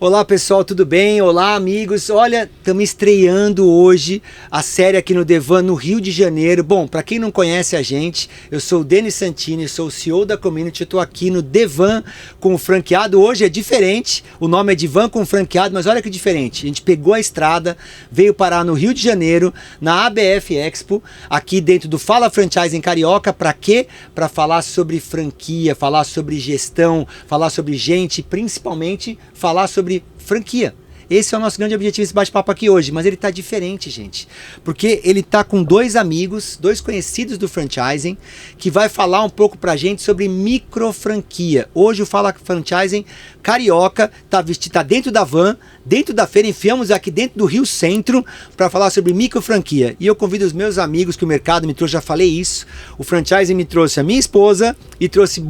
Olá pessoal, tudo bem? Olá amigos, olha, estamos estreando hoje a série aqui no Devan, no Rio de Janeiro. Bom, para quem não conhece a gente, eu sou o Denis Santini, sou o CEO da Community, eu estou aqui no Devan com o franqueado. Hoje é diferente, o nome é Devan com o franqueado, mas olha que diferente. A gente pegou a estrada, veio parar no Rio de Janeiro, na ABF Expo, aqui dentro do Fala Franchising Carioca. Para quê? Para falar sobre franquia, falar sobre gestão, falar sobre gente, principalmente falar sobre franquia. Esse é o nosso grande objetivo, esse bate-papo aqui hoje, mas ele tá diferente, gente, porque ele tá com dois amigos, dois conhecidos do franchising, que vai falar um pouco pra gente sobre micro franquia. Hoje o Fala Franchising Carioca tá dentro da van, dentro da feira, enfiamos aqui dentro do Rio Centro para falar sobre micro franquia. E eu convido os meus amigos que o mercado me trouxe, já falei isso, o franchising me trouxe a minha esposa e trouxe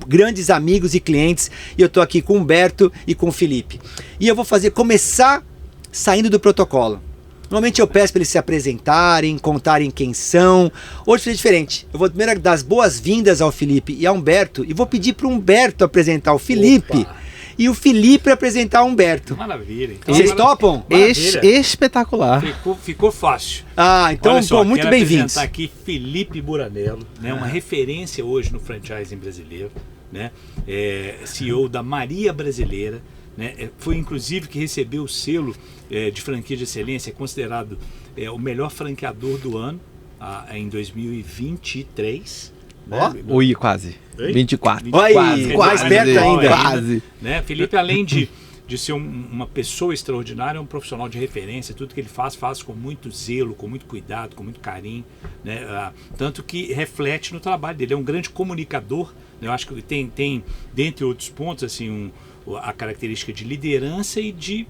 grandes amigos e clientes, e eu tô aqui com o Humberto e com o Felipe. E eu vou começar saindo do protocolo. Normalmente eu peço para eles se apresentarem, contarem quem são. Hoje foi diferente. Eu vou primeiro dar as boas-vindas ao Felipe e ao Humberto e vou pedir para o Humberto apresentar o Felipe. Opa. E o Felipe apresentar o Humberto. Maravilha. Então, vocês topam? Espetacular. Ficou fácil. Ah, então, só, muito bem-vindos. Apresentar aqui Felipe Buranello, né, uma referência hoje no franchising brasileiro, né, CEO da Maria Brasileira, né, foi inclusive que recebeu o selo de franquia de excelência, é considerado o melhor franqueador do ano em 2023. Ó, né? Oi, quase. 24. Oi, mais perto ainda. Quase. Né? Felipe, além de ser uma pessoa extraordinária, é um profissional de referência. Tudo que ele faz com muito zelo, com muito cuidado, com muito carinho, né? Tanto que reflete no trabalho dele. É um grande comunicador, né? Eu acho que tem, dentre outros pontos, assim, a característica de liderança e de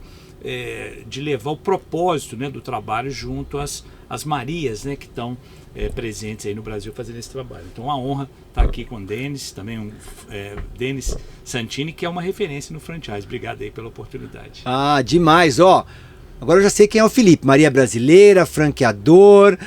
levar o propósito, né, do trabalho junto às Marias, né, que estão presentes aí no Brasil fazendo esse trabalho. Então, uma honra estar aqui com o Denis, também Denis Santini, que é uma referência no franchise. Obrigado aí pela oportunidade. Ah, demais, ó. Agora eu já sei quem é o Felipe. Maria Brasileira, franqueador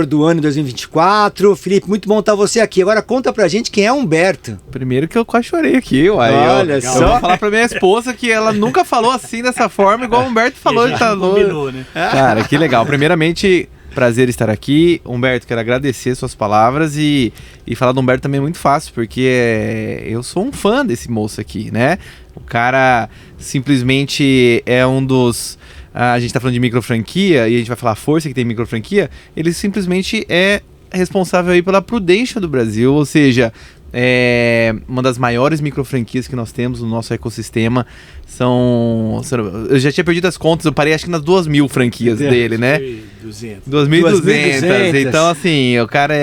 do ano 2024. Felipe, muito bom estar você aqui. Agora conta pra gente quem é o Humberto. Primeiro que eu quase chorei aqui, uai. Olha só. Eu vou falar pra minha esposa que ela nunca falou assim dessa forma, igual o Humberto falou. Ele tá combinou, né? Cara, que legal. Primeiramente, prazer estar aqui. Humberto, quero agradecer suas palavras e falar do Humberto também é muito fácil, porque eu sou um fã desse moço aqui, né? O cara simplesmente é um dos... A gente tá falando de micro franquia e a gente vai falar a força que tem micro franquia. Ele simplesmente é responsável aí pela Prudential do Brasil, ou seja, uma das maiores micro franquias que nós temos no nosso ecossistema. Eu já tinha perdido as contas, eu parei acho que nas 2.000 franquias dele, né? 2.200. Então, assim, o cara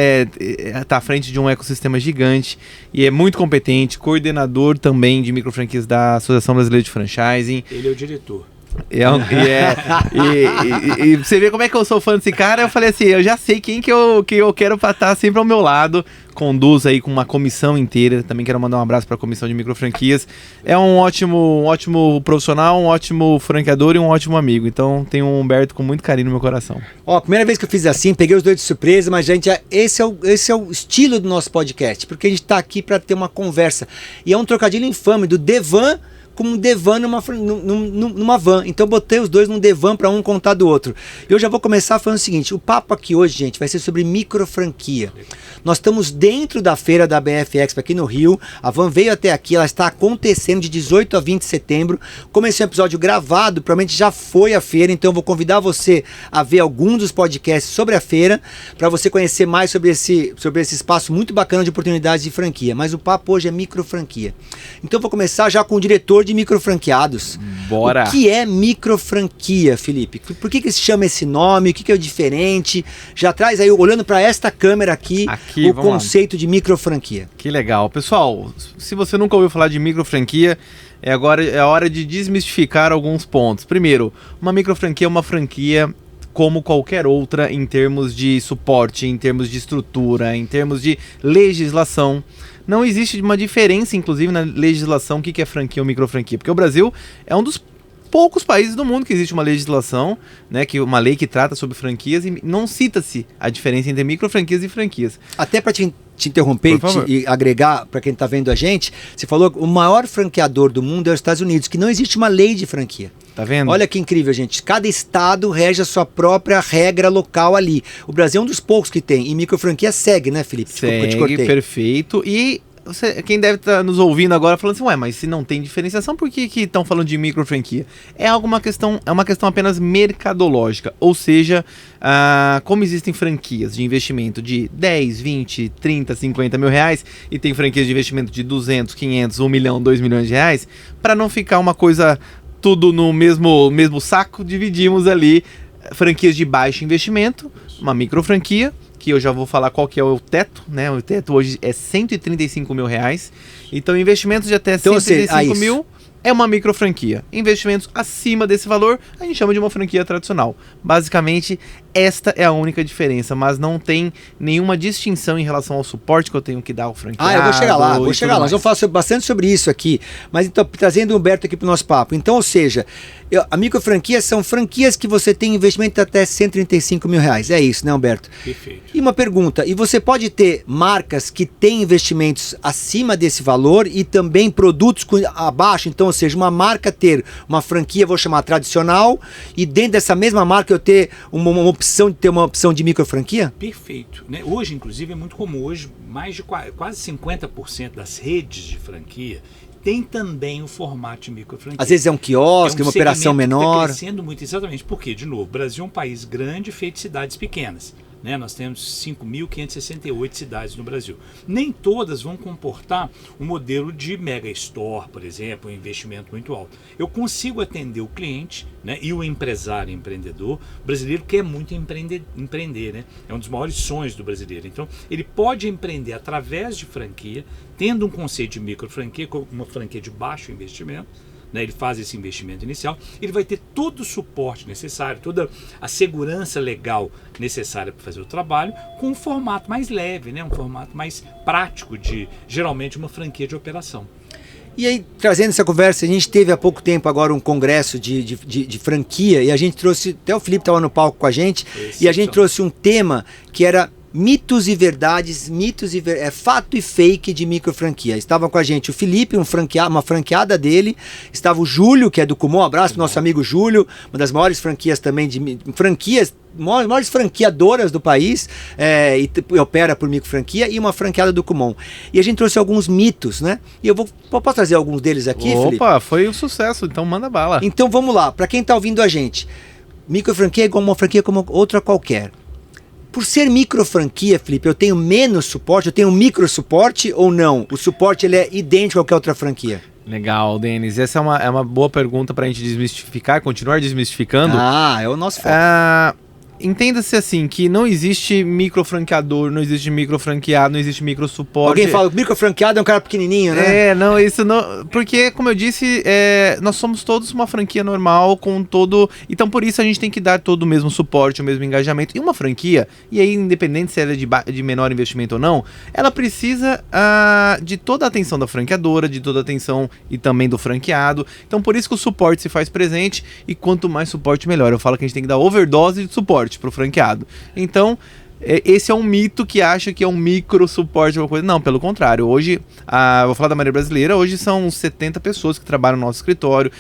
tá à frente de um ecossistema gigante e é muito competente, coordenador também de micro franquias da Associação Brasileira de Franchising. Ele é o diretor. E você vê como é que eu sou fã desse cara. Eu falei assim, eu já sei quem que eu quero pra estar sempre ao meu lado. Conduz aí com uma comissão inteira. Também quero mandar um abraço para a comissão de micro franquias. É um ótimo profissional, um ótimo franqueador e um ótimo amigo. Então tenho um Humberto com muito carinho no meu coração. Ó, primeira vez que eu fiz assim, peguei os dois de surpresa, mas gente, esse é o estilo do nosso podcast, porque a gente tá aqui para ter uma conversa. E é um trocadilho infame do Devan como um Devan numa van. Então eu botei os dois num Devan para um contar do outro. Eu já vou começar falando o seguinte, o papo aqui hoje, gente, vai ser sobre micro franquia. Nós estamos dentro da feira da BF Expo aqui no Rio. A van veio até aqui, ela está acontecendo de 18 a 20 de setembro. Como esse é um episódio gravado, provavelmente já foi a feira, então eu vou convidar você a ver algum dos podcasts sobre a feira, para você conhecer mais sobre esse espaço muito bacana de oportunidades de franquia. Mas o papo hoje é micro franquia. Então eu vou começar já com o diretor de micro franqueados. Bora! O que é micro franquia, Felipe? Por que se chama esse nome? O que é o diferente? Já traz aí, olhando para esta câmera aqui o conceito de micro franquia. Que legal. Pessoal, se você nunca ouviu falar de micro franquia, agora é a hora de desmistificar alguns pontos. Primeiro, uma micro franquia é uma franquia como qualquer outra em termos de suporte, em termos de estrutura, em termos de legislação. Não existe uma diferença, inclusive, na legislação, o que é franquia ou micro franquia. Porque o Brasil é um dos poucos países do mundo que existe uma legislação, né, uma lei que trata sobre franquias e não cita-se a diferença entre micro franquias e franquias. Até para te interromper Por favor. e agregar para quem está vendo a gente, você falou que o maior franqueador do mundo é os Estados Unidos, que não existe uma lei de franquia. Tá vendo? Olha que incrível, gente. Cada estado rege a sua própria regra local ali. O Brasil é um dos poucos que tem. E microfranquia segue, né, Felipe? Desculpa, eu te Segue, cortei. perfeito. E quem deve estar nos ouvindo agora falando assim, ué, mas se não tem diferenciação, por que estão falando de micro franquia? É uma questão apenas mercadológica. Ou seja, como existem franquias de investimento de 10, 20, 30, 50 mil reais e tem franquias de investimento de 200, 500, 1 milhão, 2 milhões de reais, para não ficar uma coisa tudo no mesmo saco, dividimos ali franquias de baixo investimento, uma micro franquia, que eu já vou falar qual que é o teto, né? O teto hoje é 135 mil reais. Então, investimentos de até 135 mil é uma micro franquia. Investimentos acima desse valor, a gente chama de uma franquia tradicional. Basicamente, esta é a única diferença, mas não tem nenhuma distinção em relação ao suporte que eu tenho que dar ao franqueado. Eu vou chegar lá. Nós vamos falar bastante sobre isso aqui. Mas então, trazendo o Humberto aqui para o nosso papo. Então, ou seja, a micro franquia são franquias que você tem investimento de até 135 mil reais. É isso, né, Humberto? Perfeito. E uma pergunta, e você pode ter marcas que têm investimentos acima desse valor e também produtos abaixo, então, ou seja, uma marca ter uma franquia, vou chamar tradicional, e dentro dessa mesma marca eu ter uma opção de micro franquia? Perfeito. Né? Hoje, inclusive, é muito comum. Hoje, mais de quase 50% das redes de franquia tem também o formato de micro franquia. Às vezes é um quiosque, uma operação menor. Está crescendo muito, exatamente. Por quê? De novo, o Brasil é um país grande feito de cidades pequenas. Né? Nós temos 5.568 cidades no Brasil. Nem todas vão comportar um modelo de mega store, por exemplo, um investimento muito alto. Eu consigo atender o cliente, né, e o empresário empreendedor brasileiro quer muito empreender, né? É um dos maiores sonhos do brasileiro. Então, ele pode empreender através de franquia, tendo um conceito de micro franquia, uma franquia de baixo investimento. Ele faz esse investimento inicial, ele vai ter todo o suporte necessário, toda a segurança legal necessária para fazer o trabalho, com um formato mais leve, né? Um formato mais prático de, geralmente, uma franquia de operação. E aí, trazendo essa conversa, a gente teve há pouco tempo agora um congresso de franquia, e a gente trouxe, até o Felipe estava no palco com a gente, e a gente trouxe um tema que era mitos e verdades, fato e fake de micro franquia. Estava com a gente o Felipe, uma franqueada dele, estava o Júlio, que é do Kumon, abraço pro nosso amigo Júlio, uma das maiores franquias também, maiores franqueadoras do país, e opera por micro franquia, e uma franqueada do Kumon. E a gente trouxe alguns mitos, né? E posso trazer alguns deles aqui, Felipe? Opa, foi um sucesso, então manda bala. Então vamos lá, para quem está ouvindo a gente, micro franquia é igual uma franquia como outra qualquer. Por ser micro franquia, Felipe, eu tenho menos suporte, eu tenho micro suporte ou não? O suporte ele é idêntico a qualquer outra franquia? Legal, Denis. Essa é uma boa pergunta para a gente desmistificar, continuar desmistificando. É o nosso foco. Entenda-se assim, que não existe micro franqueador, não existe micro franqueado, não existe micro suporte. Alguém fala que micro franqueado é um cara pequenininho, né? Não, isso não... Porque, como eu disse, nós somos todos uma franquia normal, com todo... Então, por isso, a gente tem que dar todo o mesmo suporte, o mesmo engajamento. E uma franquia, e aí, independente se ela é de menor investimento ou não, ela precisa de toda a atenção da franqueadora, de toda a atenção e também do franqueado. Então, por isso que o suporte se faz presente, e quanto mais suporte, melhor. Eu falo que a gente tem que dar overdose de suporte para o franqueado. Então, esse é um mito que acha que é um micro suporte ou coisa. Não, pelo contrário. Hoje, vou falar da maneira brasileira, hoje são 70 pessoas que trabalham no nosso escritório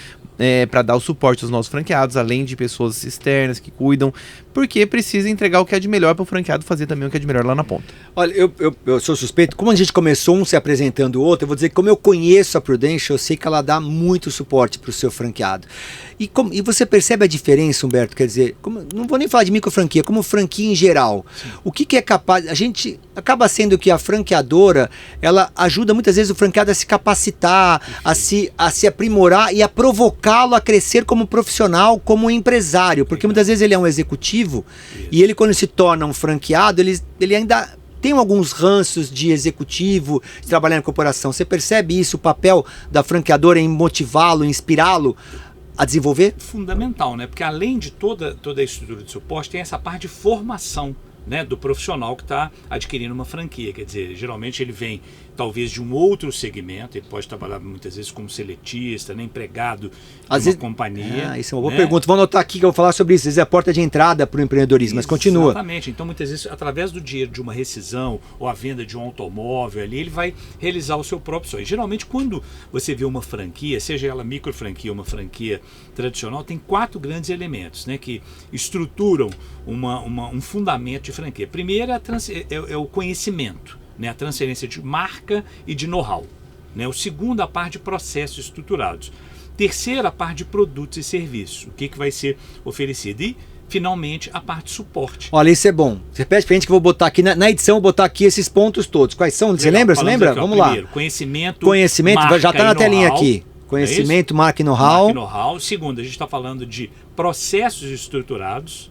para dar o suporte aos nossos franqueados, além de pessoas externas que cuidam, porque precisa entregar o que é de melhor para o franqueado fazer também o que é de melhor lá na ponta. Olha, eu sou suspeito, como a gente começou um se apresentando o outro, eu vou dizer que como eu conheço a Prudential, eu sei que ela dá muito suporte para o seu franqueado. E você percebe a diferença, Humberto? Quer dizer, não vou nem falar de micro franquia, como franquia em geral. Sim. O que é capaz... A gente acaba sendo que a franqueadora, ela ajuda muitas vezes o franqueado a se capacitar, a se aprimorar e a provocá-lo a crescer como profissional, como empresário. Porque muitas vezes ele é um executivo e ele, quando se torna um franqueado, ele ainda... tem alguns ranços de executivo, de trabalhar em corporação. Você percebe isso, o papel da franqueadora em motivá-lo, inspirá-lo a desenvolver? Fundamental, né? Porque além de toda a estrutura de suporte, tem essa parte de formação, né, do profissional que está adquirindo uma franquia. Quer dizer, geralmente ele vem talvez de um outro segmento, ele pode trabalhar muitas vezes como seletista, né, empregado Às de vezes, uma companhia. isso é uma boa né? pergunta. Vou anotar aqui que eu vou falar sobre isso. Às vezes é a porta de entrada para o empreendedorismo, mas continua. Exatamente. Então, muitas vezes, através do dinheiro de uma rescisão ou a venda de um automóvel ali, ele vai realizar o seu próprio sonho. Geralmente, quando você vê uma franquia, seja ela micro franquia ou uma franquia tradicional, tem 4 grandes elementos, né, que estruturam um fundamento de franquia. Primeiro é o conhecimento, né, a transferência de marca e de know-how. Né? O segundo, a parte de processos estruturados. Terceiro, a parte de produtos e serviços. O que vai ser oferecido. E, finalmente, a parte de suporte. Olha, isso é bom. Você repete pra gente que eu vou botar aqui, na edição, eu vou botar aqui esses pontos todos. Quais são? Você lembra? Você lembra? Aqui, Vamos primeiro, lá. Conhecimento, marca já está na telinha aqui. Conhecimento, marca e know-how. Segundo, a gente está falando de processos estruturados.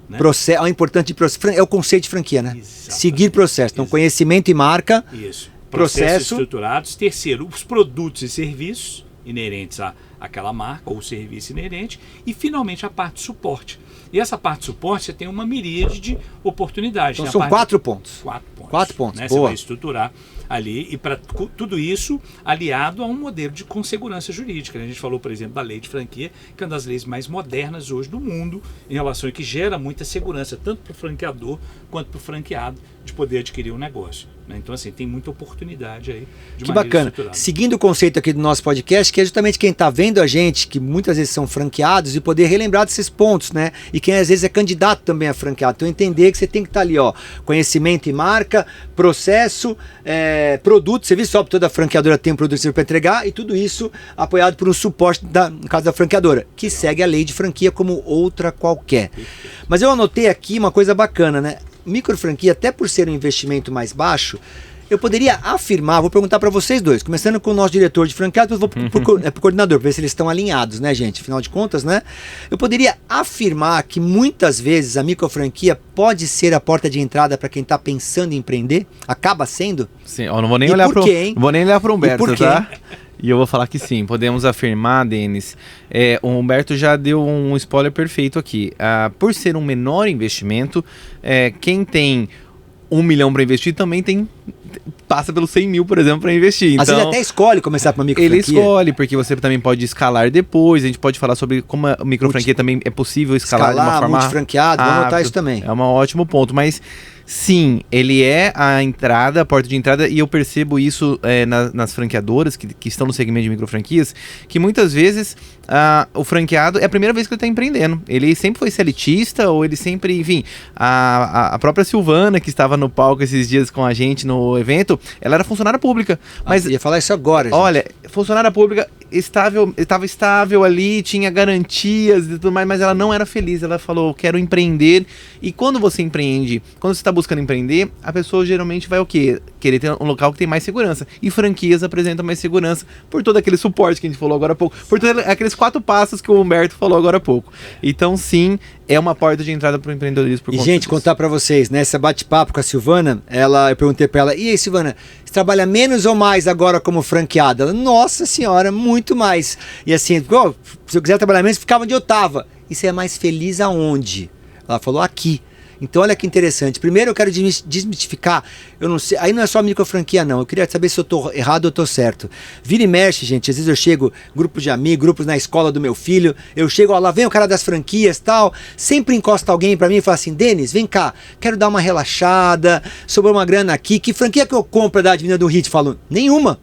Né? É o importante de processo. É o conceito de franquia, né? Exatamente. Seguir processo. Então, conhecimento e marca. Isso. Processo. Processos estruturados. Terceiro, os produtos e serviços inerentes àquela marca ou serviço inerente. E, finalmente, a parte de suporte. E essa parte de suporte, você tem uma miríade de oportunidades. Então, são 4 pontos. 4 pontos. 4 pontos, né? boa. Você vai estruturar ali, e para tudo isso aliado a um modelo de segurança jurídica. A gente falou, por exemplo, da lei de franquia, que é uma das leis mais modernas hoje do mundo, em relação a que gera muita segurança, tanto para o franqueador quanto para o franqueado, de poder adquirir um negócio. Né? Então, assim, tem muita oportunidade aí de Que maneira bacana. estruturada. Seguindo o conceito aqui do nosso podcast, que é justamente quem está vendo a gente, que muitas vezes são franqueados, e poder relembrar desses pontos, né? E quem às vezes é candidato também a franqueado. Então, entender que você tem que estar ali, ó, conhecimento e marca, processo, produto, serviço, só toda franqueadora tem um produto para entregar, e tudo isso apoiado por um suporte, no caso da franqueadora, que segue a lei de franquia como outra qualquer. Mas eu anotei aqui uma coisa bacana, né? Micro franquia, até por ser um investimento mais baixo, eu poderia afirmar, vou perguntar para vocês dois, começando com o nosso diretor de franquia, depois vou pro coordenador, para ver se eles estão alinhados, né, gente? Afinal de contas, né? Eu poderia afirmar que muitas vezes a micro franquia pode ser a porta de entrada para quem está pensando em empreender? Acaba sendo? Sim, eu não vou nem E olhar por quê, hein? não vou nem olhar para o Humberto, E por quê, tá? E eu vou falar que sim, podemos afirmar, Denis. O Humberto já deu um spoiler perfeito aqui. Por ser um menor investimento, quem tem 1 milhão para investir também passa pelos 100 mil, por exemplo, para investir. Às vezes até escolhe começar para uma micro Ele franquia. escolhe, porque você também pode escalar depois. A gente pode falar sobre como a micro franquia também é possível escalar de uma forma multifranqueado, vamos anotar isso também. É um ótimo ponto, mas sim, ele é a entrada, a porta de entrada, e eu percebo isso nas franqueadoras que estão no segmento de micro franquias, que muitas vezes o franqueado é a primeira vez que ele está empreendendo. Ele sempre foi seletista, ou ele sempre, enfim, a própria Silvana, que estava no palco esses dias com a gente no evento, ela era funcionária pública. Mas ia falar isso agora, gente. Olha, funcionária pública estava estável ali, tinha garantias e tudo mais, mas ela não era feliz. Ela falou, quero empreender. E quando você empreende, quando você está buscando empreender, a pessoa geralmente vai o quê? Querer ter um local que tem mais segurança. E franquias apresentam mais segurança por todo aquele suporte que a gente falou agora há pouco, por todos aqueles 4 passos que o Humberto falou agora há pouco. Então, sim, é uma porta de entrada para o empreendedorismo. Por E, conta gente, disso. contar para vocês, né? Esse bate-papo com a Silvana, eu perguntei para ela, e aí, Silvana, você trabalha menos ou mais agora como franqueada? Ela, nossa senhora, muito mais. E assim, se eu quiser trabalhar menos, ficava onde eu estava. E você é mais feliz aonde? Ela falou, aqui. Então, olha que interessante. Primeiro, eu quero desmistificar. Eu não sei. Aí não é só micro franquia, não. Eu queria saber se eu estou errado ou estou certo. Vira e mexe, gente. Às vezes eu chego, grupos de amigos, grupos na escola do meu filho. Eu chego, ó, lá vem o cara das franquias e tal. Sempre encosta alguém para mim e fala assim: Denis, vem cá, quero dar uma relaxada. Sobrou uma grana aqui. Que franquia que eu compro da Avenida do Hit? Falo, nenhuma.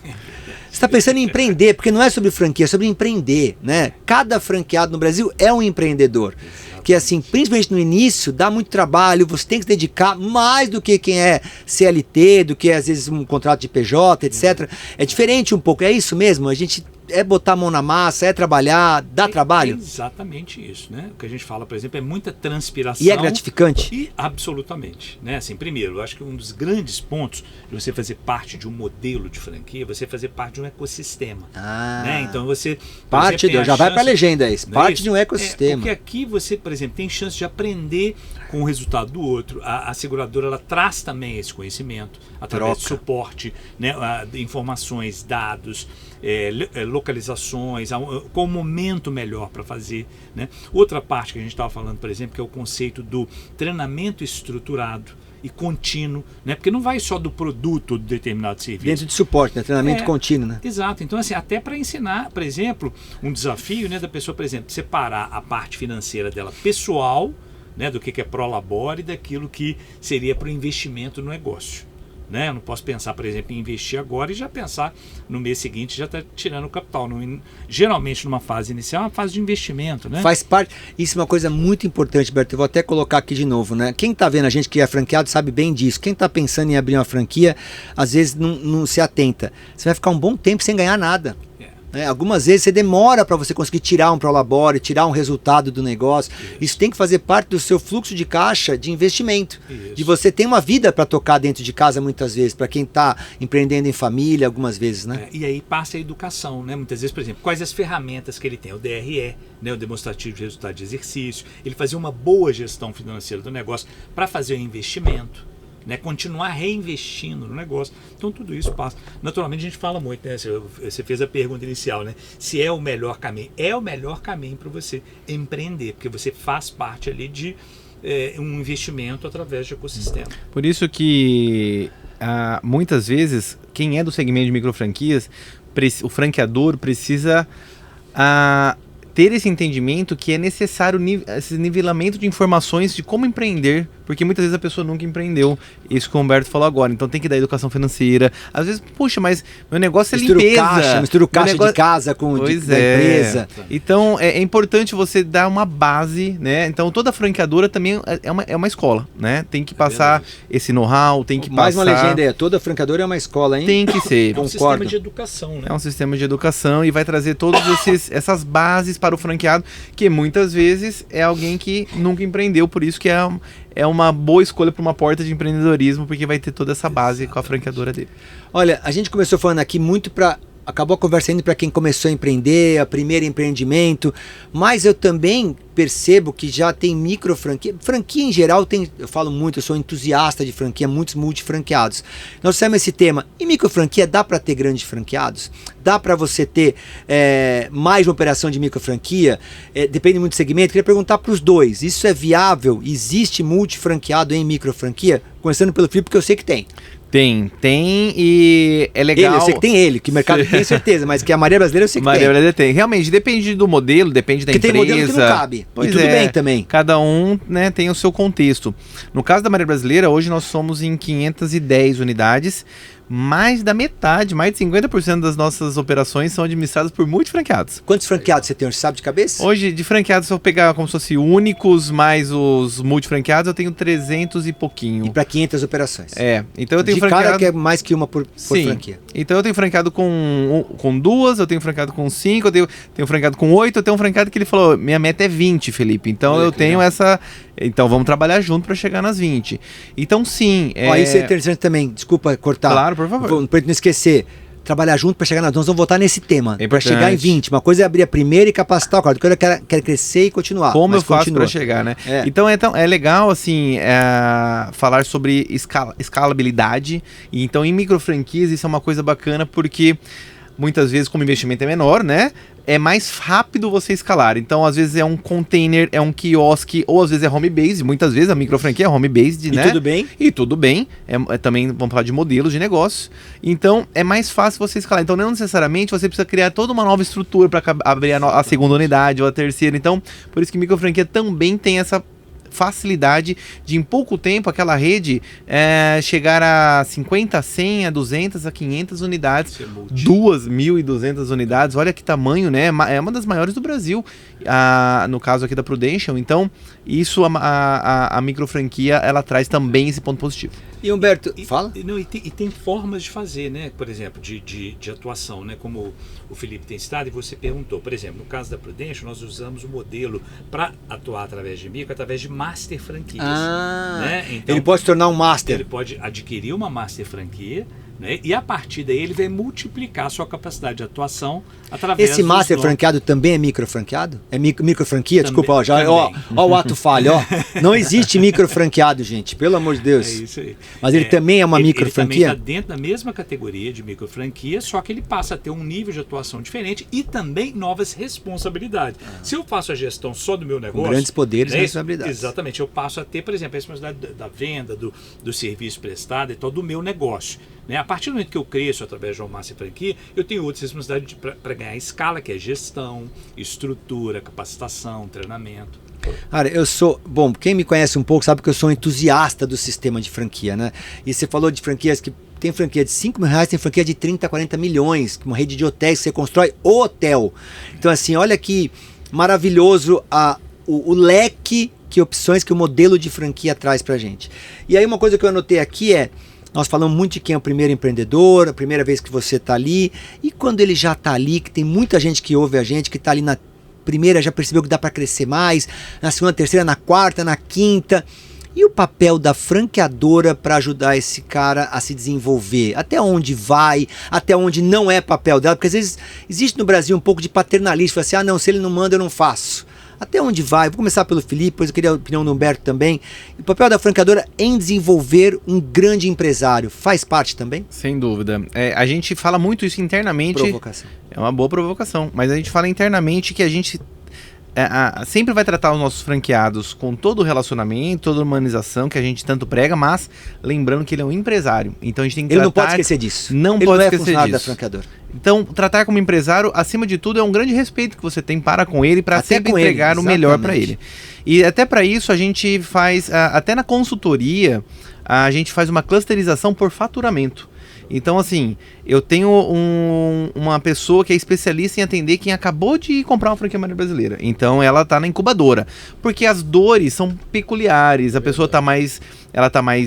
Você está pensando em empreender, porque não é sobre franquia, é sobre empreender, né? Cada franqueado no Brasil é um empreendedor. Que assim, principalmente no início, dá muito trabalho, você tem que se dedicar mais do que quem é CLT, do que às vezes um contrato de PJ, etc. É diferente um pouco, é isso mesmo? A gente botar a mão na massa, trabalhar, dá trabalho? É exatamente isso, né? O que a gente fala, por exemplo, é muita transpiração. E é gratificante? E absolutamente, né? Assim, primeiro, eu acho que um dos grandes pontos de você fazer parte de um modelo de franquia é você fazer parte de um ecossistema. Né? Então você... Parte, já vai para a legenda aí, parte de um ecossistema. Porque aqui você, por exemplo, tem chance de aprender com o resultado do outro. A seguradora, ela traz também esse conhecimento através de suporte, né? Informações, dados. localizações, qual o momento melhor para fazer, né? Outra parte que a gente estava falando, por exemplo, que é o conceito do treinamento estruturado e contínuo, né? Porque não vai só do produto de determinado serviço. Dentro de suporte, né? Treinamento contínuo, né? Exato. Então, assim, até para ensinar, por exemplo, um desafio, né, da pessoa, por exemplo, separar a parte financeira dela pessoal, né, do que é prolabore, daquilo que seria para o investimento no negócio. Né? Eu não posso pensar, por exemplo, em investir agora e já pensar no mês seguinte já está tirando o capital. Geralmente, numa fase inicial, é uma fase de investimento. Né? Faz parte. Isso é uma coisa muito importante, Berto. Eu vou até colocar aqui de novo. Né? Quem está vendo a gente que é franqueado sabe bem disso. Quem está pensando em abrir uma franquia, às vezes não se atenta. Você vai ficar um bom tempo sem ganhar nada. Algumas vezes você demora para você conseguir tirar um prolabore, tirar um resultado do negócio. Isso tem que fazer parte do seu fluxo de caixa de investimento. De você ter uma vida para tocar dentro de casa muitas vezes, para quem está empreendendo em família algumas vezes, né? E aí passa a educação, né? Muitas vezes, por exemplo, quais as ferramentas que ele tem? O DRE, né? O demonstrativo de resultado de exercício. Ele fazer uma boa gestão financeira do negócio para fazer o investimento. Né, continuar reinvestindo no negócio. Então tudo isso passa. Naturalmente a gente fala muito, né? Você fez a pergunta inicial, né? Se é o melhor caminho. É o melhor caminho para você empreender, porque você faz parte ali de um investimento através de ecossistema. Por isso que muitas vezes quem é do segmento de microfranquias, o franqueador precisa ter esse entendimento que é necessário esse nivelamento de informações de como empreender, porque muitas vezes a pessoa nunca empreendeu. Isso que o Humberto falou agora. Então tem que dar educação financeira. Às vezes, puxa, mas meu negócio é limpeza. Mistura o caixa de casa com da empresa. Então é importante você dar uma base, né? Então toda franqueadora também é uma escola, né? Tem que passar esse know-how, tem que mais passar... uma legenda toda franqueadora é uma escola, hein? Tem que ser. É um sistema de educação, né? É um sistema de educação e vai trazer todas essas bases para o franqueado, que muitas vezes é alguém que nunca empreendeu, por isso que é uma boa escolha para uma porta de empreendedorismo, porque vai ter toda essa base com a franqueadora dele. Olha, a gente começou falando aqui muito acabou a conversa indo para quem começou a empreender, a primeiro empreendimento, mas eu também percebo que já tem micro franquia. Franquia em geral eu falo muito, eu sou entusiasta de franquia, muitos multifranqueados. Nós temos esse tema. E micro franquia dá para ter grandes franqueados? Dá para você ter mais uma operação de micro franquia? Depende muito do segmento. Queria perguntar para os dois. Isso é viável? Existe multifranqueado em micro franquia? Começando pelo Felipe, porque eu sei que tem. Tem e é legal. Eu sei que tem ele, que o mercado tem certeza, mas que a Maria Brasileira eu sei que Maria Brasileira tem. Realmente, depende do modelo, depende da empresa. Porque tem modelo que não cabe. Pois e tudo bem também. Cada um, né, tem o seu contexto. No caso da Maria Brasileira, hoje nós somos em 510 unidades. Mais da metade, mais de 50% das nossas operações são administradas por multifranqueados. Quantos franqueados você tem? Você sabe de cabeça? Hoje, de franqueados, se eu pegar como se fosse únicos, mais os multifranqueados, eu tenho 300 e pouquinho. E para 500 operações. Então eu tenho de franqueado... cara que é mais que uma por franquia. Então eu tenho franqueado com 2, eu tenho franqueado com 5, eu tenho franqueado com 8, eu tenho um franqueado que ele falou, minha meta é 20, Felipe. Então eu tenho essa... Então vamos trabalhar junto para chegar nas 20. Então sim... Isso é interessante também, desculpa cortar. Claro, por favor. Para não esquecer, trabalhar junto para chegar nas 20. Nós vamos voltar nesse tema, para chegar em 20. Uma coisa é abrir a primeira e capacitar, outra coisa é quero crescer e continuar. Como eu faço para chegar, né? Então é legal, assim, falar sobre escalabilidade. E então em microfranquias isso é uma coisa bacana porque... Muitas vezes, como o investimento é menor, né? É mais rápido você escalar. Então, às vezes é um container, é um quiosque, ou às vezes é home base. Muitas vezes a microfranquia é home based, né? E tudo bem? E tudo bem. Também vamos falar de modelos de negócio. Então, é mais fácil você escalar. Então, não necessariamente você precisa criar toda uma nova estrutura para abrir a segunda unidade ou a terceira. Então, por isso que microfranquia também tem essa facilidade de em pouco tempo aquela rede chegar a 50, a 100, a 200, a 500 unidades, 2.200 unidades, olha que tamanho, né? É uma das maiores do Brasil, no caso aqui da Prudential. Então isso a microfranquia ela traz também esse ponto positivo. E Humberto, fala? E tem formas de fazer, né? Por exemplo, de atuação, né? Como o Felipe tem citado e você perguntou. Por exemplo, no caso da Prudential, nós usamos o modelo para atuar através de micro, através de master franquias. Né? Então, ele pode se tornar um master. Ele pode adquirir uma master franquia, né? E a partir daí ele vai multiplicar a sua capacidade de atuação através Esse master franqueado também é micro franqueado? É micro franquia? Também, Desculpa, ó o ato falho, ó. Não existe micro franqueado, gente, pelo amor de Deus. É isso aí. Mas ele também é uma micro franquia? Ele também está dentro da mesma categoria de micro franquia, só que ele passa a ter um nível de atuação diferente e também novas responsabilidades. Se eu faço a gestão só do meu negócio... Com grandes poderes e né, responsabilidades. Exatamente. Eu passo a ter, por exemplo, a responsabilidade da venda, do serviço prestado e tal, do meu negócio. Né? A partir do momento que eu cresço através de uma master franquia, eu tenho outras responsabilidades para ganhar escala, que é gestão, estrutura, capacitação, treinamento. Cara, eu sou... Bom, quem me conhece um pouco sabe que eu sou um entusiasta do sistema de franquia, né? E você falou de franquias que... Tem franquia de 5 mil reais, tem franquia de 30, 40 milhões. Uma rede de hotéis, você constrói o hotel. Então, assim, olha que maravilhoso o leque, que opções que o modelo de franquia traz pra gente. E aí uma coisa que eu anotei aqui é... Nós falamos muito de quem é o primeiro empreendedor, a primeira vez que você está ali. E quando ele já está ali, que tem muita gente que ouve a gente, que está ali na primeira, já percebeu que dá para crescer mais, na segunda, terceira, na quarta, na quinta. E o papel da franqueadora para ajudar esse cara a se desenvolver? Até onde vai? Até onde não é papel dela? Porque às vezes existe no Brasil um pouco de paternalismo. Assim, não, se ele não manda, eu não faço. Até onde vai? Vou começar pelo Felipe, depois eu queria a opinião do Humberto também. O papel da franqueadora em desenvolver um grande empresário faz parte também? Sem dúvida. A gente fala muito isso internamente. Provocação. É uma boa provocação, mas a gente fala internamente que a gente sempre vai tratar os nossos franqueados com todo o relacionamento, toda a humanização que a gente tanto prega, mas lembrando que ele é um empresário. Então a gente tem que Ele não pode esquecer disso. Não ele pode não é esquecer funcionário disso. da franqueadora. Então, tratar como empresário, acima de tudo, é um grande respeito que você tem para com ele, para Até sempre com ele, entregar o melhor para exatamente. ele. E até para isso a gente faz, até na consultoria, a gente faz uma clusterização por faturamento. Então, assim, eu tenho uma pessoa que é especialista em atender quem acabou de comprar uma franquia Maria Brasileira. Então, ela está na incubadora. Porque as dores são peculiares. A pessoa está mais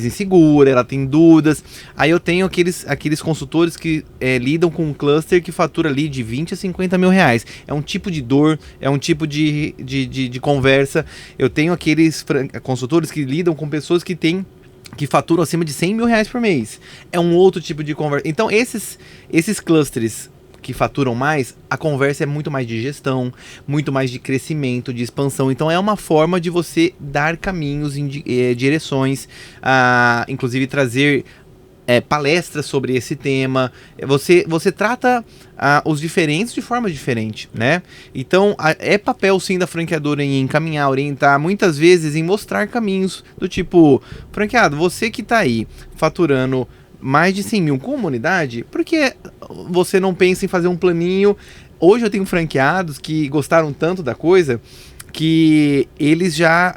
insegura, ela tem dúvidas. Aí eu tenho aqueles consultores que lidam com um cluster que fatura ali de 20 a 50 mil reais. É um tipo de dor, é um tipo de conversa. Eu tenho aqueles consultores que lidam com pessoas que faturam acima de 100 mil reais por mês. É um outro tipo de conversa. Então, esses clusters que faturam mais, a conversa é muito mais de gestão, muito mais de crescimento, de expansão. Então, é uma forma de você dar caminhos, direções, inclusive trazer palestras sobre esse tema. Você trata os diferentes de forma diferente, né? Então, é papel sim da franqueadora em encaminhar, orientar, muitas vezes em mostrar caminhos do tipo, franqueado, você que tá aí faturando mais de 100 mil com comunidade, por que você não pensa em fazer um planinho? Hoje eu tenho franqueados que gostaram tanto da coisa que eles já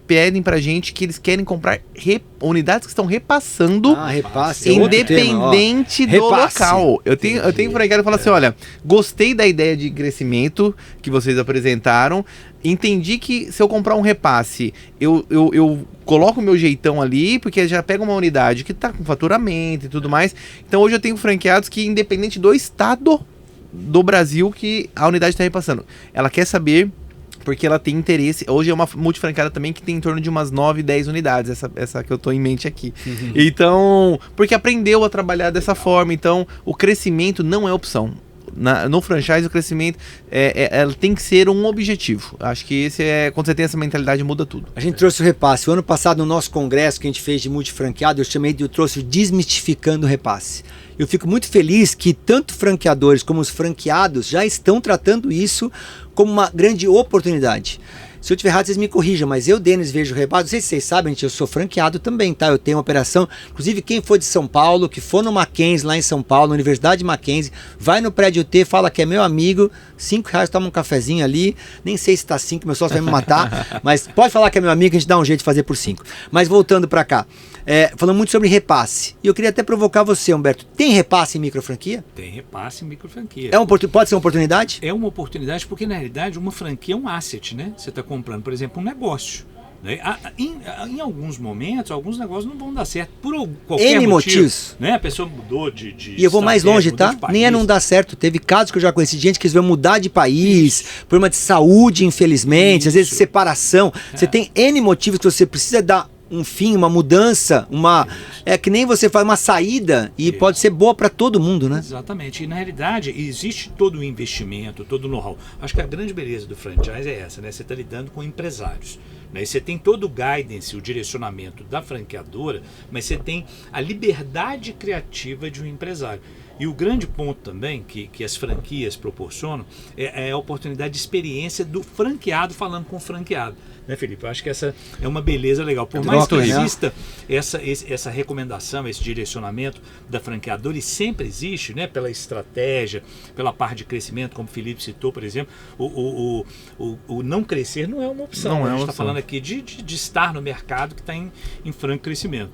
pedem pra gente que eles querem comprar unidades que estão repassando, repasse, independente do local. Eu tenho franqueado que fala assim, olha, gostei da ideia de crescimento que vocês apresentaram, entendi que se eu comprar um repasse, eu coloco o meu jeitão ali, porque já pega uma unidade que tá com faturamento e tudo mais. Então hoje eu tenho franqueados que, independente do estado do Brasil que a unidade está repassando, ela quer saber, porque ela tem interesse. Hoje é uma multifranqueada também que tem em torno de umas 9, 10 unidades, essa que eu tô em mente aqui. Uhum. Então, porque aprendeu a trabalhar dessa forma. Então, o crescimento não é opção. No franchise, o crescimento ela tem que ser um objetivo. Acho que quando você tem essa mentalidade, muda tudo. A gente trouxe o repasse. O ano passado, no nosso congresso que a gente fez de multifranqueado, eu trouxe o Desmistificando o Repasse. Eu fico muito feliz que tanto franqueadores como os franqueados já estão tratando isso como uma grande oportunidade. Se eu tiver errado, vocês me corrijam, mas eu, Denis, vejo o repasse. Não sei se vocês sabem, gente, eu sou franqueado também, tá? Eu tenho uma operação, inclusive quem for de São Paulo, que for no Mackenzie, lá em São Paulo, na Universidade de Mackenzie, vai no prédio T, fala que é meu amigo, R$5, toma um cafezinho ali, nem sei se tá 5, meu sócio vai me matar, mas pode falar que é meu amigo, a gente dá um jeito de fazer por 5. Mas voltando pra cá, falando muito sobre repasse, e eu queria até provocar você, Humberto, tem repasse em microfranquia? Tem repasse em microfranquia. Pode ser uma oportunidade? É uma oportunidade porque, na realidade, uma franquia é um asset, né? Você está comprando, por exemplo, um negócio. Né? Em alguns momentos, alguns negócios não vão dar certo por qualquer motivo. Né? A pessoa mudou de E eu vou mais longe, tá? Nem é não dar certo. Teve casos que eu já conheci de gente que resolveu mudar de país, problema de saúde, infelizmente, às vezes separação. Você tem N motivos que você precisa dar um fim, uma mudança, é que nem você faz uma saída e pode ser boa para todo mundo, né? Exatamente. E na realidade existe todo o investimento, todo o know-how. Acho que a grande beleza do franchise é essa, né? Você está lidando com empresários. Né? E você tem todo o guidance, o direcionamento da franqueadora, mas você tem a liberdade criativa de um empresário. E o grande ponto também que as franquias proporcionam é a oportunidade de experiência do franqueado falando com o franqueado. Né, Felipe? Eu acho que essa é uma beleza legal. Por mais que exista essa recomendação, esse direcionamento da franqueadora, e sempre existe, né, pela estratégia, pela parte de crescimento, como o Felipe citou, por exemplo, o não crescer não é uma opção. A gente está falando aqui de estar no mercado que está em franco crescimento.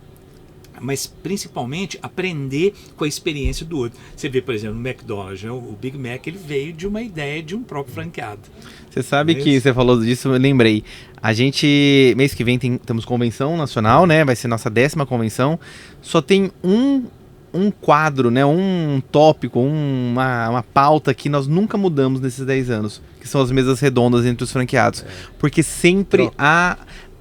Mas principalmente aprender com a experiência do outro. Você vê, por exemplo, no McDonald's, né? O Big Mac, ele veio de uma ideia de um próprio franqueado. Você sabe que você falou disso, eu lembrei. A gente, mês que vem, temos convenção nacional, né? Vai ser nossa 10ª convenção. Só tem um quadro, né? Um tópico, uma pauta que nós nunca mudamos nesses 10 anos, que são as mesas redondas entre os franqueados. Porque sempre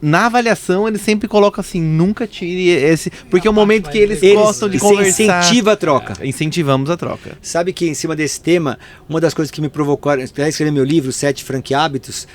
na avaliação, eles sempre colocam assim, nunca tire esse... Porque é o momento que eles gostam de conversar. Incentiva a troca. Incentivamos a troca. Sabe que em cima desse tema, uma das coisas que me provocou a escrever meu livro, 7 Franquehábitos,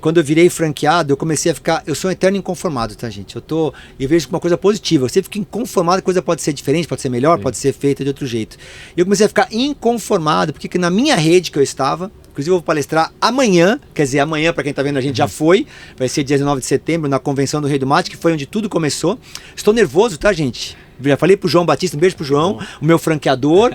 quando eu virei franqueado, eu comecei a ficar... Eu sou um eterno inconformado, tá, gente? Eu vejo como uma coisa positiva. Você fica inconformado, a coisa pode ser diferente, pode ser melhor, pode ser feita de outro jeito. E eu comecei a ficar inconformado, porque na minha rede que eu estava... Inclusive eu vou palestrar amanhã, quer dizer, amanhã para quem está vendo a gente já foi, vai ser dia 19 de setembro na Convenção do Rei do Mate, que foi onde tudo começou. Estou nervoso, tá, gente? Já falei pro João Batista, um beijo pro João, o meu franqueador,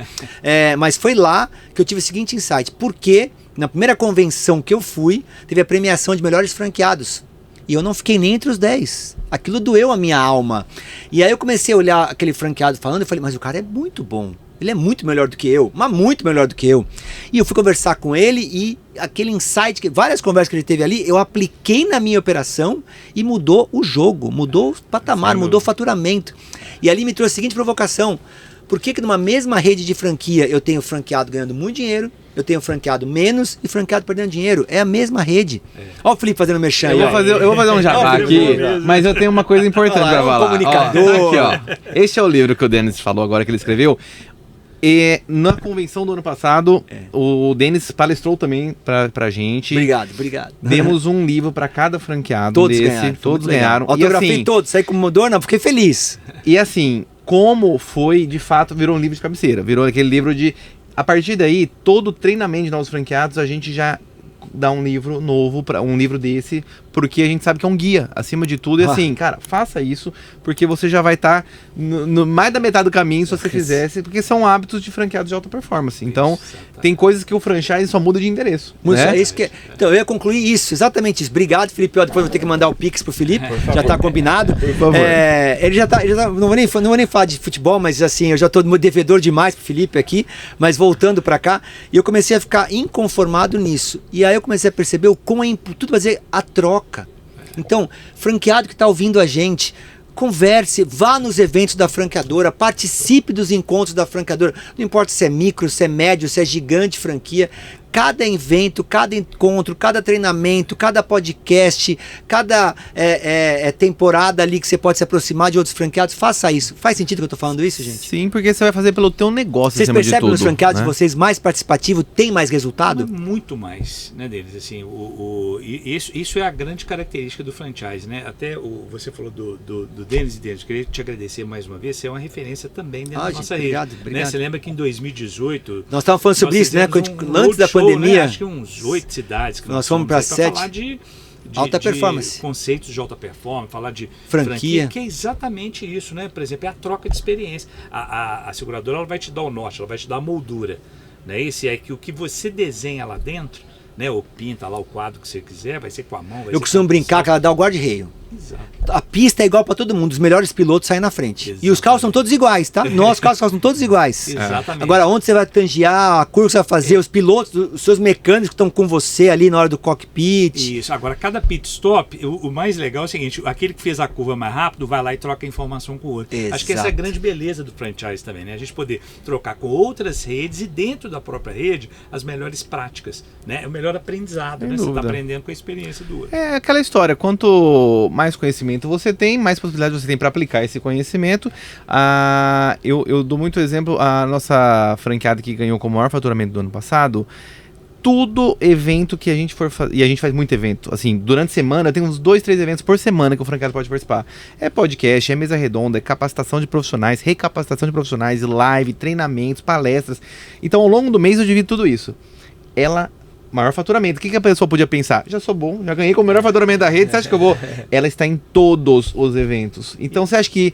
mas foi lá que eu tive o seguinte insight, porque na primeira convenção que eu fui, teve a premiação de melhores franqueados, e eu não fiquei nem entre os 10. Aquilo doeu a minha alma. E aí eu comecei a olhar aquele franqueado falando, eu falei, mas o cara é muito bom. Ele é muito melhor do que eu, mas muito melhor do que eu. E eu fui conversar com ele e aquele insight, várias conversas que ele teve ali, eu apliquei na minha operação e mudou o jogo, mudou o patamar, mudou o faturamento. E ali me trouxe a seguinte provocação. Por que numa mesma rede de franquia eu tenho franqueado ganhando muito dinheiro, eu tenho franqueado menos e franqueado perdendo dinheiro? É a mesma rede. Olha o Felipe fazendo merchan. Eu vou fazer um jabá aqui, mas eu tenho uma coisa importante para falar. Comunicador. Aqui, Este é o livro que o Denis falou agora, que ele escreveu. E na convenção do ano passado, o Denis palestrou também pra gente. Obrigado. Demos um livro para cada franqueado todos ganharam. Autografei assim, todos, saí como mudou, não, fiquei feliz. E assim, como foi, de fato, virou um livro de cabeceira. Virou aquele livro de... A partir daí, todo treinamento de novos franqueados, a gente já dá um livro novo, um livro desse, porque a gente sabe que é um guia, acima de tudo. E assim, cara, faça isso, porque você já vai estar no mais da metade do caminho se você fizesse, porque são hábitos de franqueados de alta performance. Então, tem coisas que o franchise só muda de endereço. Né? É isso que então, eu ia concluir isso, exatamente isso. Obrigado, Felipe. Depois vou ter que mandar o Pix pro Felipe, já tá combinado. Por favor. Ele já tá não vou nem falar de futebol, mas assim, eu já tô devedor demais pro Felipe aqui, mas voltando para cá, e eu comecei a ficar inconformado nisso. E aí eu comecei a perceber o quão é tudo fazer a troca. Então, franqueado que está ouvindo a gente, converse, vá nos eventos da franqueadora, participe dos encontros da franqueadora, não importa se é micro, se é médio, se é gigante franquia. Cada evento, cada encontro, cada treinamento, cada podcast, cada temporada ali que você pode se aproximar de outros franqueados, faça isso. Faz sentido que eu estou falando isso, gente? Sim, porque você vai fazer pelo teu negócio. Vocês percebem nos franqueados, né? Vocês mais participativos, tem mais resultado? Muito mais, né, deles. Assim, isso é a grande característica do franchise, né? Até você falou do Denis e Denis, queria te agradecer mais uma vez, você é uma referência também dentro da nossa rede. Obrigado. Né? Você lembra que em 2018... Nós estávamos falando sobre isso, né? Antes da pandemia. Né? Acho que uns 8 cidades que nós fomos para 7. Falar de alta performance. Conceitos de alta performance, falar de franquia, que é exatamente isso, né? Por exemplo, é a troca de experiência. A seguradora ela vai te dar o norte, ela vai te dar a moldura. Né? Esse é que o que você desenha lá dentro, né? Ou pinta lá o quadro que você quiser, vai ser com a mão. Eu costumo brincar que ela dá o guarda-reio. Exato. A pista é igual para todo mundo, os melhores pilotos saem na frente. Exatamente. E os carros são todos iguais, tá? Nossos carros são todos iguais. Exatamente. Agora, onde você vai tangear, a curva que você vai fazer, os pilotos, os seus mecânicos que estão com você ali na hora do cockpit. Isso. Agora, cada pit stop, o mais legal é o seguinte, aquele que fez a curva mais rápido vai lá e troca a informação com o outro. Exato. Acho que essa é a grande beleza do franchise também, né? A gente poder trocar com outras redes e dentro da própria rede as melhores práticas, né? O melhor aprendizado, né? Você está aprendendo com a experiência do outro. É aquela história, quanto mais conhecimento você tem, mais possibilidade você tem para aplicar esse conhecimento. Eu dou muito exemplo, a nossa franqueada que ganhou como maior faturamento do ano passado, tudo evento que a gente for fazer, e a gente faz muito evento, assim, durante a semana tem uns 2, 3 eventos por semana que o franqueado pode participar. É podcast, é mesa redonda, é capacitação de profissionais, recapacitação de profissionais, live, treinamentos, palestras. Então ao longo do mês eu divido tudo isso. Maior faturamento. O que a pessoa podia pensar? Já sou bom, já ganhei com o melhor faturamento da rede, você acha que eu vou? Ela está em todos os eventos. Então você acha que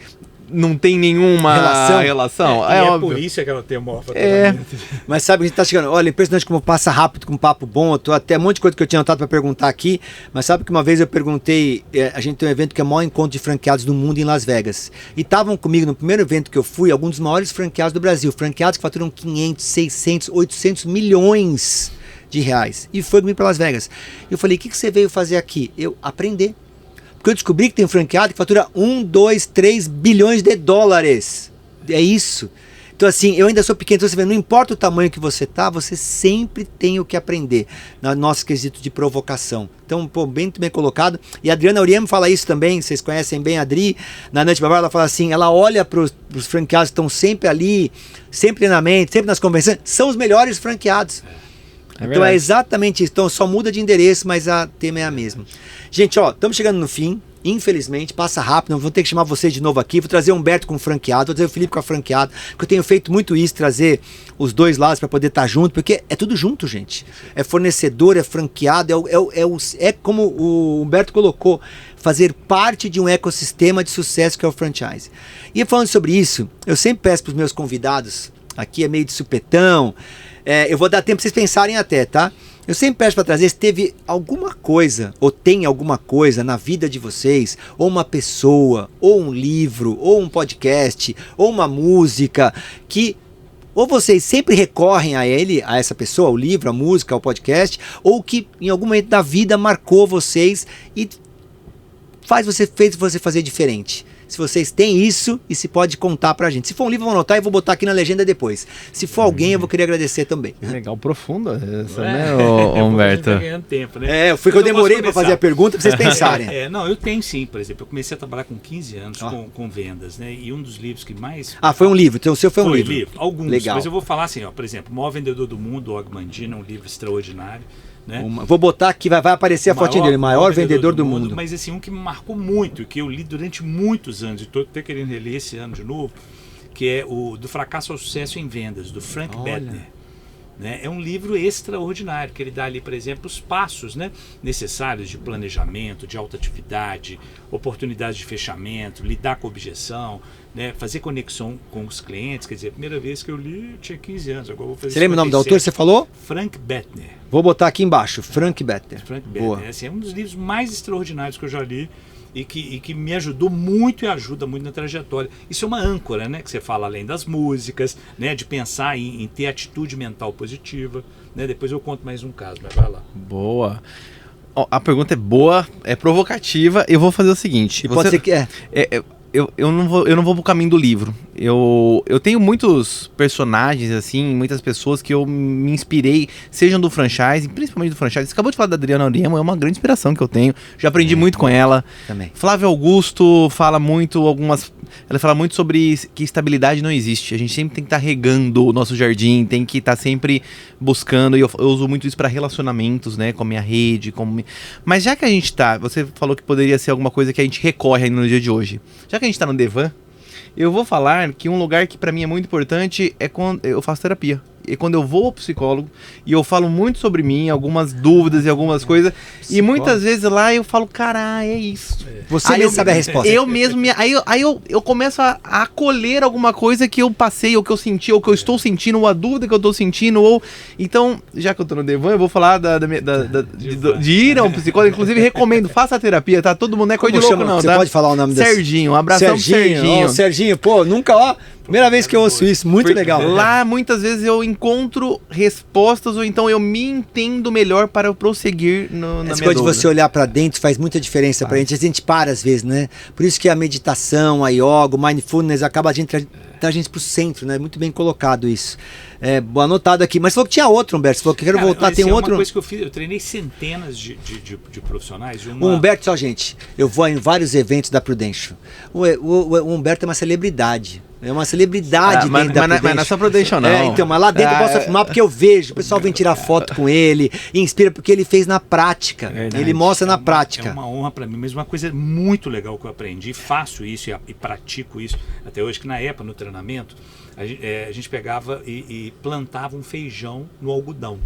não tem nenhuma relação? É óbvio. por isso que ela tem o maior faturamento. Mas sabe que a gente tá chegando. Olha, impressionante como passa rápido com um papo bom. Eu tô até um monte de coisa que eu tinha anotado para perguntar aqui. Mas sabe que uma vez eu perguntei, a gente tem um evento que é o maior encontro de franqueados do mundo em Las Vegas. E estavam comigo no primeiro evento que eu fui, alguns dos maiores franqueados do Brasil. Franqueados que faturam 500, 600, 800 milhões de reais. E foi comigo para Las Vegas. Eu falei, o que você veio fazer aqui? Eu aprender. Porque eu descobri que tem um franqueado que fatura 1, 2, 3 bilhões de dólares. É isso. Então assim, eu ainda sou pequeno, então você vê, não importa o tamanho que você tá, você sempre tem o que aprender no nosso quesito de provocação. Então, pô, muito bem colocado. E a Adriana Auriemo fala isso também, vocês conhecem bem a Adri, na Noite Babá, ela fala assim, ela olha para os franqueados que estão sempre ali, sempre na mente, sempre nas convenções, são os melhores franqueados. Então é exatamente isso. Então só muda de endereço, mas a tema é a mesma. Gente, ó, estamos chegando no fim. Infelizmente, passa rápido. Vou ter que chamar vocês de novo aqui. Vou trazer o Humberto com o franqueado, vou trazer o Felipe com a franqueado. Porque eu tenho feito muito isso, trazer os dois lados para poder estar junto. Porque é tudo junto, gente. É fornecedor, é franqueado, é como o Humberto colocou, fazer parte de um ecossistema de sucesso que é o franchise. E falando sobre isso, eu sempre peço para os meus convidados, aqui é meio de supetão, eu vou dar tempo para vocês pensarem até, tá? Eu sempre peço para trazer se teve alguma coisa, ou tem alguma coisa na vida de vocês, ou uma pessoa, ou um livro, ou um podcast, ou uma música, que ou vocês sempre recorrem a ele, a essa pessoa, ao livro, a música, ao podcast, ou que em algum momento da vida marcou vocês e fez você fazer diferente. Se vocês têm isso e se pode contar pra gente. Se for um livro, eu vou anotar e vou botar aqui na legenda depois. Se for alguém, eu vou querer agradecer também. Legal, profunda essa, né, Humberto? Tá ganhando tempo, né? Foi que eu demorei pra fazer a pergunta pra vocês pensarem. Não, eu tenho sim, por exemplo. Eu comecei a trabalhar com 15 anos com vendas, né? E um dos livros que mais... foi um livro. Então o seu foi um livro. Alguns. Legal. Mas eu vou falar assim, ó, por exemplo, O Maior Vendedor do Mundo, Og Mandino, um livro extraordinário. Né? Vou botar aqui, vai aparecer a fotinha dele, maior vendedor do mundo. Mas assim, um que me marcou muito, que eu li durante muitos anos, e estou até querendo reler esse ano de novo, que é o Do Fracasso ao Sucesso em Vendas, do Frank Bettner. Né? É um livro extraordinário, que ele dá ali, por exemplo, os passos, né, necessários de planejamento, de alta atividade, oportunidades de fechamento, lidar com objeção, né, fazer conexão com os clientes. Quer dizer, a primeira vez que eu li, eu tinha 15 anos. Agora vou fazer. Você lembra o nome do autor? Você falou? Frank Bettner. Vou botar aqui embaixo, Frank Bettner. Frank Bettner. Assim, é um dos livros mais extraordinários que eu já li e que me ajudou muito e ajuda muito na trajetória. Isso é uma âncora, né, que você fala além das músicas, né, de pensar em ter atitude mental positiva. Né? Depois eu conto mais um caso, mas vai lá. Boa. A pergunta é boa, é provocativa. Eu vou fazer o seguinte. Pode ser que eu não vou pro caminho do livro. Eu tenho muitos personagens, assim, muitas pessoas que eu me inspirei, sejam do franchise, principalmente do franchise. Você acabou de falar da Adriana Auriemo, é uma grande inspiração que eu tenho. Já aprendi muito com ela. Também. Flávio Augusto fala muito, ela fala muito sobre que estabilidade não existe. A gente sempre tem que estar regando o nosso jardim, tem que estar sempre buscando. E eu uso muito isso para relacionamentos, né, com a minha rede. Mas já que a gente você falou que poderia ser alguma coisa que a gente recorre ainda no dia de hoje. Já que a gente tá no Devan, eu vou falar que um lugar que pra mim é muito importante é quando eu faço terapia. E quando eu vou ao psicólogo e eu falo muito sobre mim, algumas dúvidas e algumas coisas, e muitas vezes lá eu falo, cara, é isso. Você mesmo sabe a resposta. Eu mesmo, aí eu começo a acolher alguma coisa que eu passei, ou que eu senti, ou que eu estou sentindo, ou a dúvida que eu estou sentindo, ou... Então, já que eu tô no Devan, eu vou falar de ir a um psicólogo. Inclusive, recomendo, faça a terapia, tá? Todo mundo não é coisa de louco, não, Você tá? pode falar o nome desse? Serginho, um abração pro Serginho. Serginho, pô, nunca, Primeira vez que eu ouço isso, muito legal. Lá, muitas vezes, eu encontro respostas ou então eu me entendo melhor para eu prosseguir na minha Essa coisa de dúvida. você olhar pra dentro faz muita diferença pra gente. A gente para às vezes, né? Por isso que a meditação, a yoga, o mindfulness acaba a gente a gente pro centro, né? Muito bem colocado isso. Anotado aqui. Mas você falou que tinha outro, Humberto. Você falou que quero voltar, tem outro. Uma coisa que eu fiz, eu treinei centenas de profissionais. O Humberto, só gente, eu vou em vários eventos da Prudential. O Humberto é uma celebridade. É uma celebridade dentro da Prudential. Mas não é só Prudential, não. Então, mas lá dentro eu posso afirmar porque eu vejo. O pessoal vem tirar foto com ele, inspira porque ele fez na prática. Verdade. Ele mostra na prática. É uma honra para mim, mas uma coisa muito legal que eu aprendi, faço isso e pratico isso até hoje, que na época, no treinamento, a gente pegava e plantava um feijão no algodão.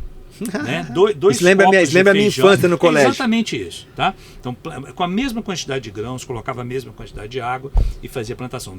Né? Dois Isso lembra a minha infância no colégio. É exatamente isso, tá? Então, com a mesma quantidade de grãos, colocava a mesma quantidade de água e fazia a plantação.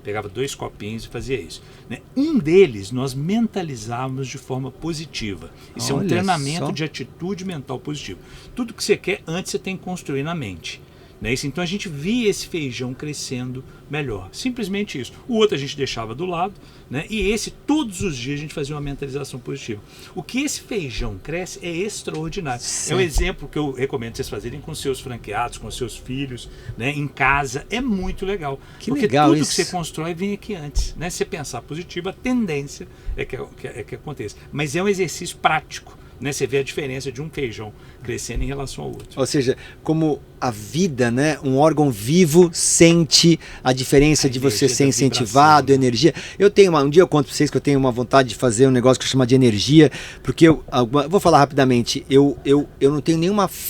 Pegava 2 copinhos e fazia isso. Né? Um deles nós mentalizávamos de forma positiva. Isso é um treinamento de atitude mental positiva. Tudo que você quer, antes você tem que construir na mente. Né? Então a gente via esse feijão crescendo melhor. Simplesmente isso. O outro a gente deixava do lado, né? E esse, todos os dias, a gente fazia uma mentalização positiva. O que esse feijão cresce é extraordinário. Sim. É um exemplo que eu recomendo vocês fazerem com seus franqueados, com seus filhos, né? Em casa. É muito legal. Porque legal tudo isso. que você constrói vem aqui antes. Né? Se você pensar positivo, a tendência é que aconteça. Mas é um exercício prático. Né? Você vê a diferença de um feijão crescendo em relação ao outro. Ou seja, como a vida, né? Um órgão vivo sente a diferença de você ser incentivado, energia. Eu tenho um dia eu conto para vocês que eu tenho uma vontade de fazer um negócio que eu chamo de energia, porque eu vou falar rapidamente, eu não tenho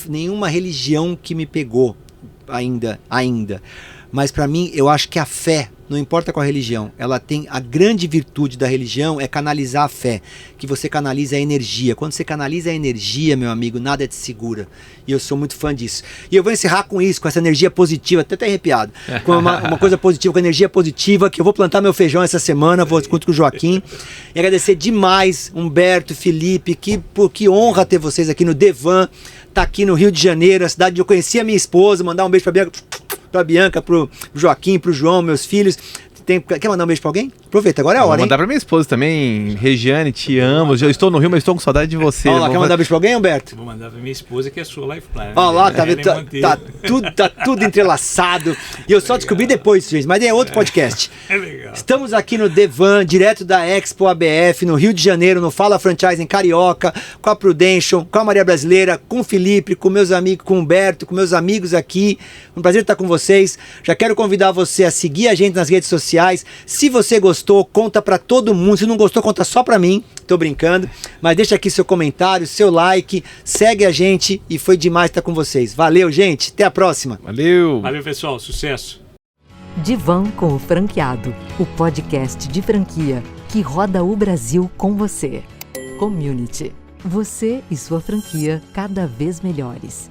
nenhuma religião que me pegou ainda. Mas para mim, eu acho que a fé, não importa qual religião, ela tem a grande virtude da religião é canalizar a fé, que você canaliza a energia. Quando você canaliza a energia, meu amigo, nada te segura. E eu sou muito fã disso. E eu vou encerrar com isso, com essa energia positiva, até arrepiado. Com uma coisa positiva, com energia positiva, que eu vou plantar meu feijão essa semana, vou junto com o Joaquim. E agradecer demais, Humberto, Felipe, que honra ter vocês aqui no Devan, tá aqui no Rio de Janeiro, a cidade onde eu conheci a minha esposa, mandar um beijo pra Bianca, pro Joaquim, pro João, meus filhos. Quer mandar um beijo pra alguém? Aproveita, agora é a hora, Vou mandar pra minha esposa também. Regiane, te amo. Eu estou no Rio, mas estou com saudade de você. Olha lá, quer mandar um beijo pra alguém, Humberto? Vou mandar pra minha esposa, que é a sua Life Plan. Olha lá, tá tudo entrelaçado. E eu só descobri depois, gente, mas é outro podcast. É legal. Estamos aqui no Devan, direto da Expo ABF, no Rio de Janeiro, no Fala Franchise em Carioca, com a Prudential, com a Maria Brasileira, com o Felipe, com meus amigos, com o Humberto, com meus amigos aqui. Um prazer estar com vocês. Já quero convidar você a seguir a gente nas redes sociais. Se você gostou, conta pra todo mundo. Se não gostou, conta só pra mim. Tô brincando. Mas deixa aqui seu comentário, seu like. Segue a gente e foi demais estar com vocês. Valeu, gente. Até a próxima. Valeu. Valeu, pessoal. Sucesso. Divan com o Franqueado, o podcast de franquia que roda o Brasil com você. Community. Você e sua franquia cada vez melhores.